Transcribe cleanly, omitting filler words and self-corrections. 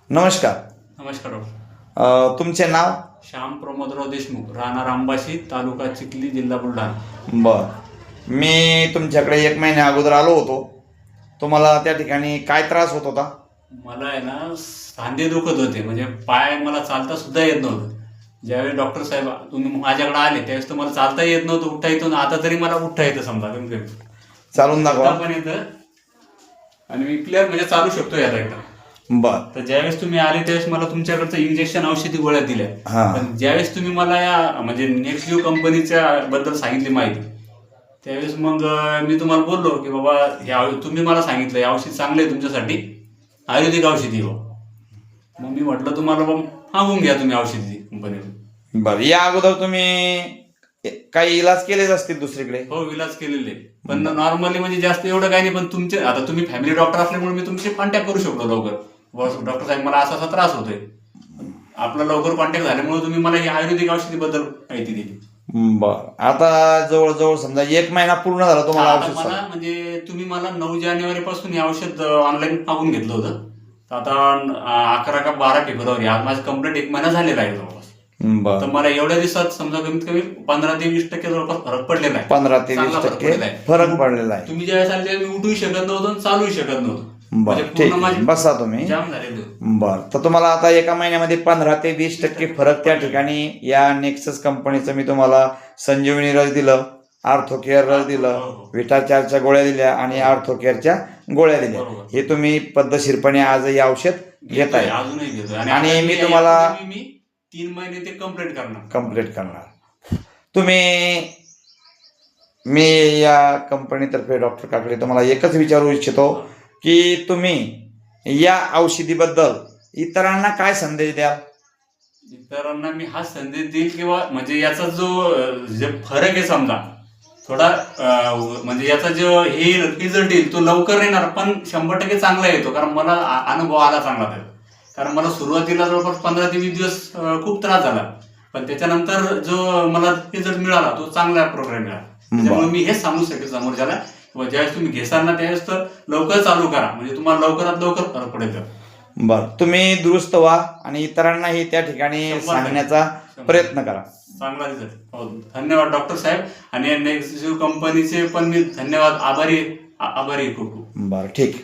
नमस्कार. नमस्कार डॉक्टर. तुमचे नाव? श्याम प्रमोदराव देशमुख, राहणार अंबाशी, तालुका चिखली, जिल्हा बुलढाणा. बर. मी तुमच्याकडे 1 महिन्या अगोदर आलो होतो. तुम्हाला त्या ठिकाणी काय त्रास होत होता? मला आहे ना सांधे दुखत होते, म्हणजे पाय मला चालता सुद्धा येत नव्हतं. ज्यावेळी डॉक्टर साहेब तुम्ही माझ्याकडे आले त्यावेळेस तर मला चालता येत नव्हतं, उठता येत नव्हतं. आता तरी मला उठता येतं, समजा कमी कमी चालून दाखवा. पण येतं आणि मी क्लिअर म्हणजे चालू शकतो याला एकदा. बर. तर ज्यावेळेस तुम्ही आले त्यावेळेस मला तुमच्याकडचं इंजेक्शन औषधी गोळ्या दिल्या. हा. पण ज्यावेळेस तुम्ही मला या म्हणजे नेक्स्ट व्यू कंपनीच्या बद्दल सांगितली माहिती, त्यावेळेस मग मी तुम्हाला बोललो की बाबा तुम्ही मला सांगितलं हे औषध चांगलं आहे तुमच्यासाठी, आयुर्वेदिक औषधी हो. मग मी म्हटलं तुम्हाला मग मागून घ्या तुम्ही औषधी कंपनीवर. बर. या अगोदर तुम्ही काही इलाज केलेच असतील दुसरीकडे? हो, इलाज केलेले, पण नॉर्मली म्हणजे जास्त एवढं काही नाही. पण तुमचे आता तुम्ही फॅमिली डॉक्टर असल्यामुळे मी तुमचे कॉन्टॅक्ट करू शकलो लवकर. डॉक्टर साहेब मला असा त्रास होतोय, आपला लवकर कॉन्टॅक्ट झाल्यामुळे तुम्ही मला ही आयुर्वेदिक औषधीबद्दल माहिती दिली. बर. आता जवळजवळ समजा 1 महिना पूर्ण झाला तुम्हाला आता औषध. मला म्हणजे तुम्ही मला 9 जानेवारी पासून हे औषध ऑनलाईन मागून घेतलं होतं. तर आता 11 का 12 फेब्रुवारी, आज माझं कंप्लीट 1 महिना झालेला आहे जवळपास. बर. तर मला एवढ्या दिवसात समजा कमीत कमी 15 ते 20% जवळपास फरक पडलेला आहे. 15 ते चांगला 20% फरक पडलेला आहे. तुम्ही ज्यावेळेस आले त्यावेळेस मी उठूही शकत नव्हतो आणि चालूही शकत नव्हतो. बर. ठीक आहे. बसा तुम्ही. जाम झालेलं. बर. तर तुम्हाला आता 1 महिन्यामध्ये 15 ते 20% फरक त्या ठिकाणी या नेक्सस कंपनीचं मी तुम्हाला संजीवनी रस दिलं, आर्थोकेअर रस दिलं, विटाचारच्या गोळ्या दिल्या आणि आर्थोकेअरच्या गोळ्या दिल्या. बरोबर. हे तुम्ही पद्धतशीरपणे आजही औषध घेत आहे अजूनही घेतोय आणि आता मी तुम्हाला 3 महिने ते कंप्लीट करणार. मी या कंपनीतर्फे डॉक्टर काकडे तुम्हाला एकच विचारू इच्छितो की तुम्ही या औषधीबद्दल इतरांना काय संदेश द्याल? इतरांना मी हा संदेश देईल किंवा म्हणजे याचा जो जे फरक आहे समजा थोडा म्हणजे याचा जो हे रिझल्ट येईल तो लवकर येणार, पण 100% चांगला येतो. कारण मला अनुभव आला चांगला त्याचा. कारण मला सुरुवातीला जवळपास 15 ते 20 दिवस खूप त्रास झाला, पण त्याच्यानंतर जो मला रिझल्ट मिळाला तो चांगल्या प्रकारे मिळाला. त्याच्यामुळे मी हेच सांगू शकेल समोरच्याला किंवा ज्यावेळेस तुम्ही घेसाल ना त्यावेळेस तर लवकर चालू करा, म्हणजे तुम्हाला लवकरात लवकर फरक पडेल. बर. तुम्ही दुरुस्त व्हा आणि इतरांनाही त्या ठिकाणी सांगण्याचा प्रयत्न करा. चांगला रिझल्ट. हो, धन्यवाद डॉक्टर साहेब. आणि नेक्स्ट कंपनीचे पण मी धन्यवाद, आभारी खूप खूप. बरं. ठीक.